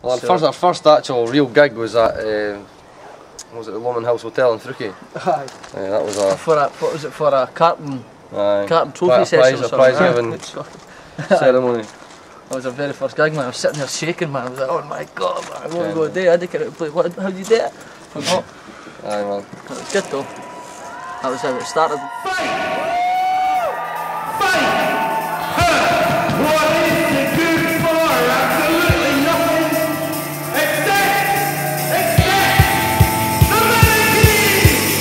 Well, our first actual real gig was at was it the Lomond House Hotel in Fruki? Aye. That was a what was it for a carton trophy prize, session or prize something? giving ceremony. That was our very first gig, man. I was sitting there shaking, man. I was like, oh my god, man, I want to go there. I had to get out and play. How did you do it? Forgot. Aye, man. It was good though. That was how it started. What is it good for? Absolutely nothing except the Manikees!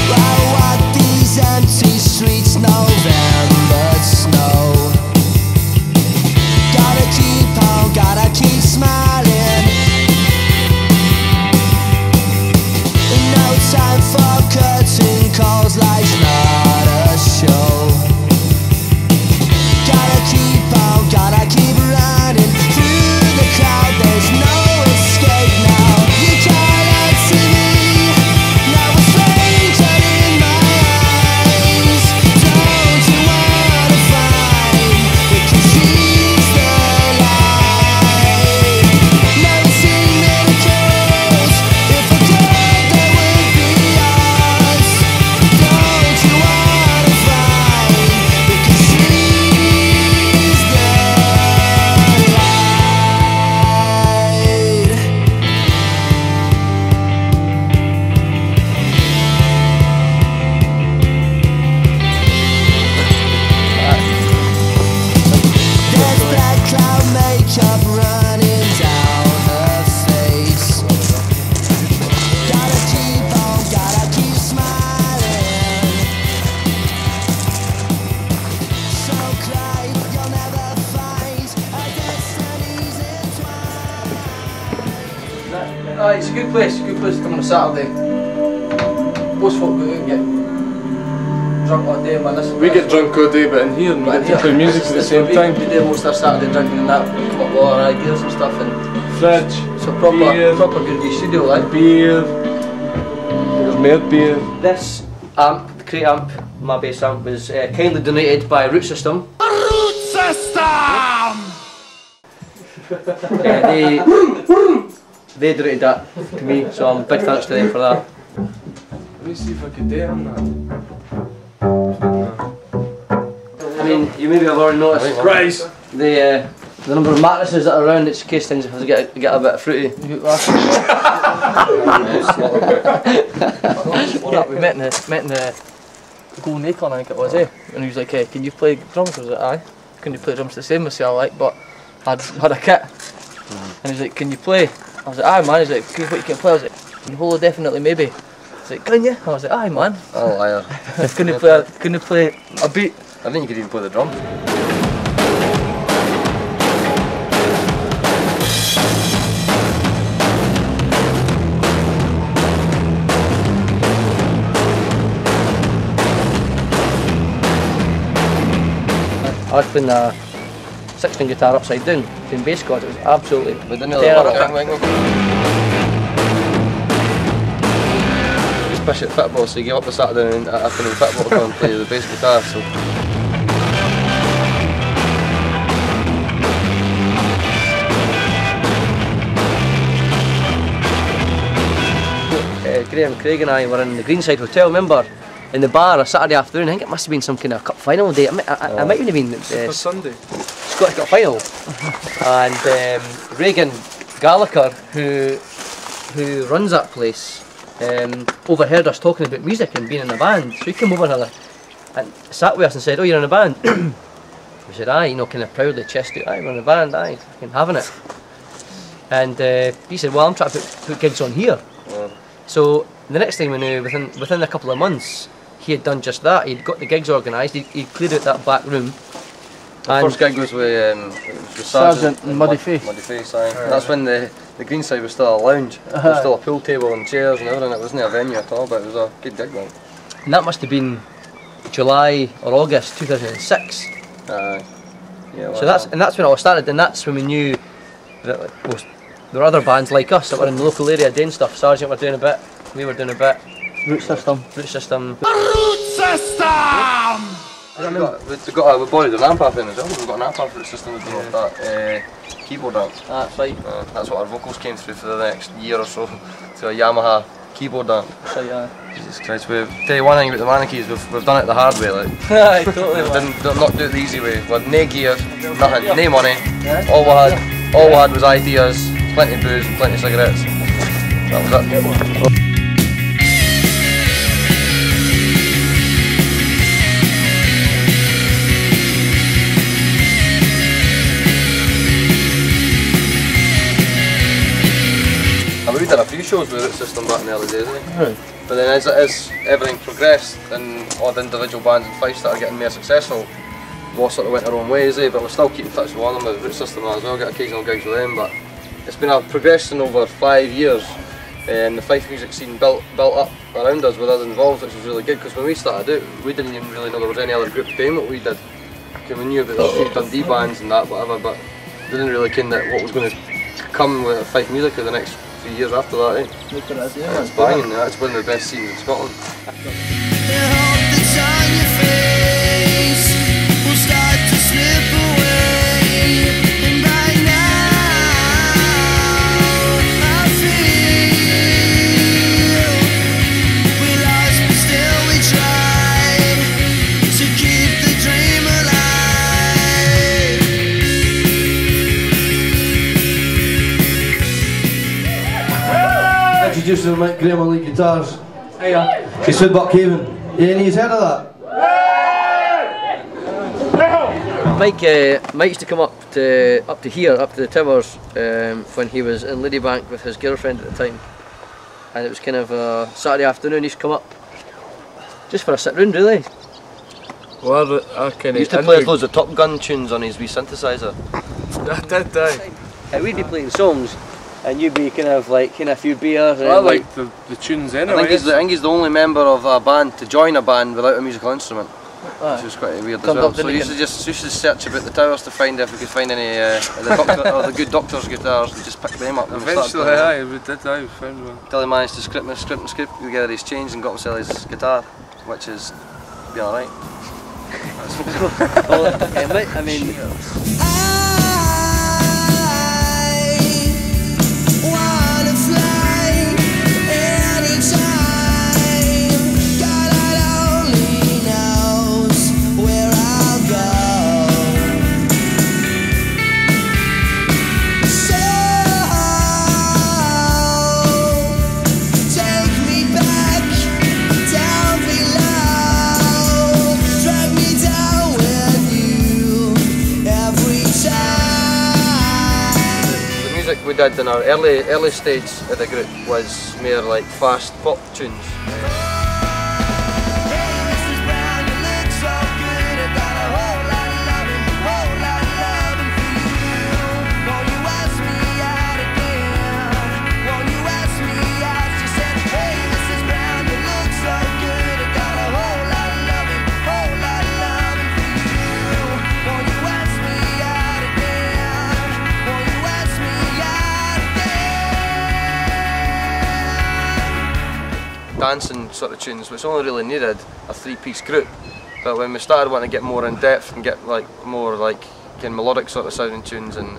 I walk these empty streets, November snow. Gotta keep smiling. No time for curtain calls, life's not a show. Gotta keep running through the crowd. There's no escape now. You can't answer me. Now a stranger in my eyes. Don't you wanna find the keys the light? Never seen miracles. If I could, they would be ours. Don't you wanna find the keys the light? There's black cloud makeup running down her face. Gotta keep smiling. So cry, you'll never find our destinies entwined. It's a good place to come on a Saturday. Most folk go out and get drunk all day, man. We get drunk all day, but in here, we get to play music at the same time. We do most of our Saturday drinking and that, come up with all our ideas and stuff, and Fridge, so proper good wee studio, like. beer, there's more beer. This amp, the Crate amp, my bass amp, was kindly donated by Root System. Root system! They donated that to me, so I'm big thanks to them for that. Let me see if I can do it on that. I mean, you maybe have already noticed Christ! the number of mattresses that are around, it's in case things get a bit fruity. We met in the Golden Acorn, I think it was, and he was like, hey, can you play drums? I was like, aye. Can you play drums the same as I like, but I had a kit. And he's like, can you play? I was like, aye man. He's like, what you can play? I was like, can you hold it definitely maybe? He's like, can you? I was like, aye man. Oh, liar. Can you play a beat? I think you could even play the drums. I was playing a 6-string guitar upside down, playing bass chords. It was absolutely But didn't terrible. Just push it football, so you give up the Saturday afternoon football to go and play the bass guitar. So. Graham, Craig and I were in the Greenside Hotel, remember? In the bar a Saturday afternoon. I think it must have been some kind of cup final day. I might even have been Super Sunday. Scottish Cup final. And Reagan Gallagher, who runs that place, overheard us talking about music and being in a band. So he came over and sat with us and said, "Oh, you're in a band?" We said, "Aye," kind of proudly, chest out, "Aye, we're in a band, aye, fucking having it." And he said, "Well, I'm trying to put gigs on here." So the next thing we knew, within a couple of months, he had done just that. He'd got the gigs organised. He'd cleared out that back room. The first gig was with Sergeant and Muddy Face. Muddy Face, aye. That's when the Greenside was still a lounge. There was still a pool table and chairs and everything. It wasn't a venue at all, but it was a good gig then. And that must have been July or August 2006. Yeah. So that's when it all started, and that's when we knew that there were other bands like us that were in the local area doing stuff. Sergeant were doing a bit, we were doing a bit. Root system. Root system. We borrowed an amp in as well. We've got an amp root system with that keyboard amp. That's right. That's what our vocals came through for the next year or so. To a Yamaha keyboard amp. So yeah. Jesus Christ, we've tell you one thing about the Manikees, we've done it the hard way, like. Aye, totally. We didn't not do it the easy way. We had no gear, nothing, no money. All we had was ideas, plenty of booze and plenty of cigarettes. That was it. I mean, we did a few shows with the Root System back in the early days, but then as everything progressed and all the individual bands in Fife started getting more successful, we all sort of went our own ways, but we still keep in touch with one of them, with the Root System as well, get occasional gigs with them, but it's been a progression over 5 years, and the Fife music scene built up around us with us involved, which was really good, because when we started out, we didn't even really know there was any other groups doing what we did. We knew about a few Dundee bands and that, whatever, but we didn't really ken that what was going to come with Fife music for the next few years after that, eh? It's banging, it's one of the best scenes in Scotland. Introducing him at Graham League Guitars. Hiya. He's with Buck Haven. Yeah, and he's heard of that? Mike used to come up to the towers when he was in Ladybank with his girlfriend at the time, and it was kind of a Saturday afternoon. He used to come up just for a sit round, really. Well, He used to play loads of Top Gun tunes on his wee synthesizer. That day. We'd be playing songs, and you'd be kind of a few beers. Well, I like the tunes anyway. I think he's the only member of a band to join a band without a musical instrument. Which was quite weird as well. So you should just search about the towers to find if we could find any the good Doctor's guitars and just pick them up. Eventually, we found one. Until he managed to script together his change and got himself his guitar, which is be alright. I mean. We did in our early stage of the group was more like fast pop tunes. Dancing sort of tunes, which only really needed a three-piece group. But when we started wanting to get more in depth and get more melodic sort of sounding tunes and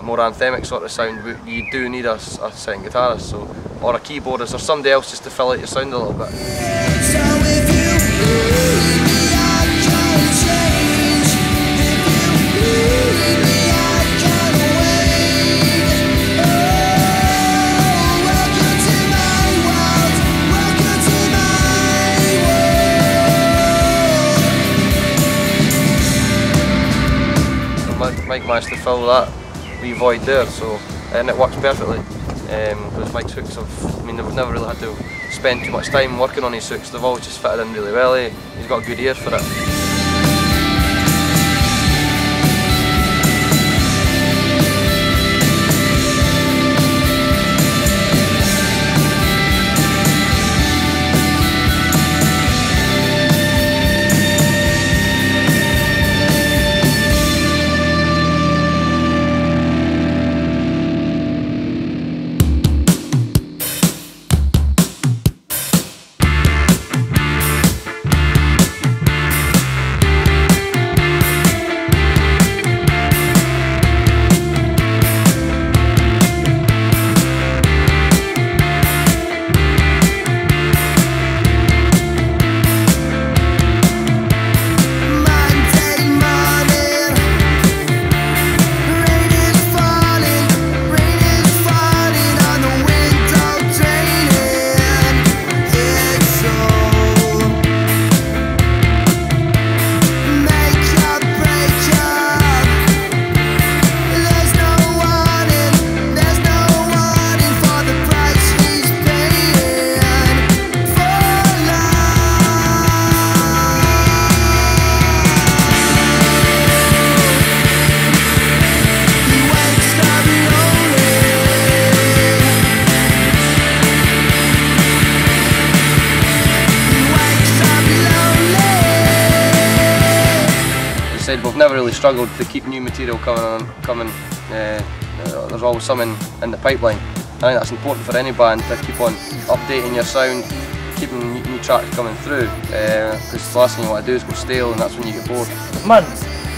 more anthemic sort of sound, you do need a second guitarist, or a keyboardist, or somebody else just to fill out your sound a little bit. Mike managed to fill that wee void there, and it works perfectly. Because Mike's hooks we've never really had to spend too much time working on his hooks. They've always just fitted in really well. He's got a good ear for it. never really struggled to keep new material coming. There's always something in the pipeline. I think that's important for any band to keep on updating your sound, keeping new tracks coming through. Because the last thing you want to do is go stale, and that's when you get bored. Man,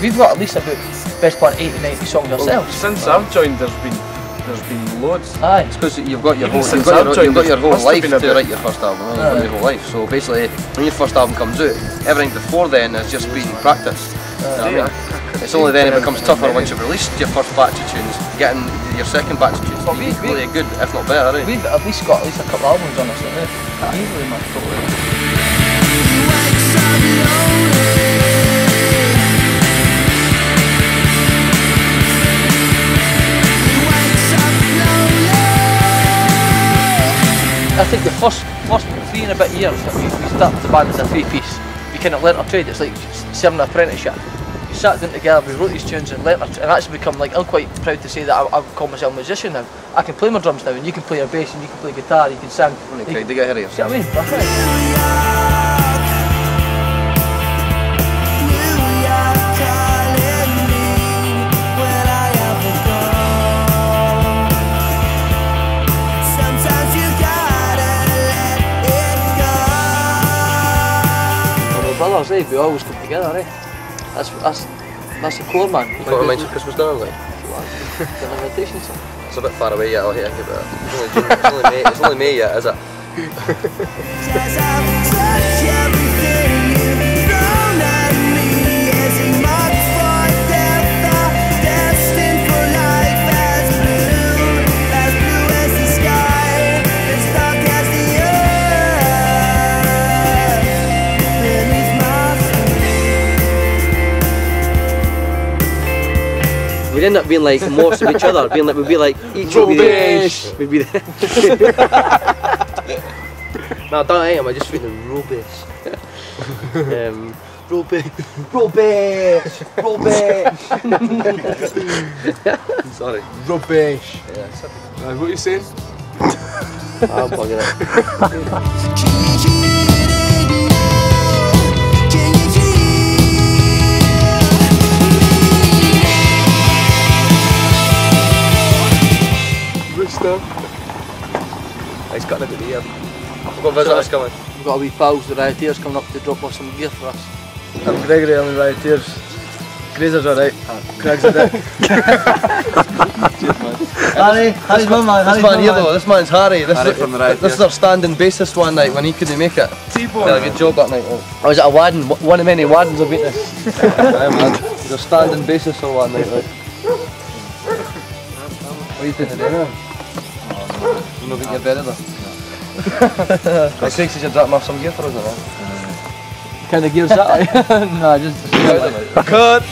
we've got at least about best part 80, 90 songs ourselves. Since I've joined, there's been loads. Aye. It's because you've got your whole, Since you've got your whole must have life been to a bit- write your first album. You've got your whole life. So basically, when your first album comes out, everything before then has just been practice. You know what I mean? It's only then it becomes tougher once you've released your first batch of tunes. Getting your second batch of tunes to be equally good, if not better. Eh? We've at least got a couple albums on us, haven't we? Easily, man. I think the first 3 and a bit years that we started the band as a 3-piece, we kind of learnt our trade. It's like serving an apprenticeship. We sat down together, we wrote these tunes and learnt and actually become like, I'm quite proud to say that I call myself a musician now. I can play my drums now, and you can play your bass, and you can play guitar, you can sing. Okay, they get ahead of See yourself. what I mean? That's right. Brothers, eh? We always come together, eh? That's the core, man. You got to mention Christmas dinner, like? It's an invitation, son. It's a bit far away yet, I'll hit it, but it's only May yet, is it? We'd end up being like morphs of each other, being like we'd be like each would be the, we'd be the No, I don't hate him, I just think they're rubbish. rubbish. Sorry. Rubbish. Yeah, What are you saying? I'm bugging it. Good stuff. He's cutting it at the ear. We've got visitors coming. We've got a wee pals, the Rioters, coming up to drop off some gear for us. I'm Gregory, I'm the Rioters. Grazer's alright. Craig's a dick. Harry's my man. This man here though, this man's Harry. Harry from the Rioters. This is our standing bassist one night when he couldn't make it. T-Bone. Did a good job that night. I was at a wedding, one of many weddings I've been to. Aye, man. He's a standing bassist for one night. Like. What are you doing today now? You know, getting your bed either. I think you should drop him off some gear for us, man. Kind of gears that. No, just. Cut!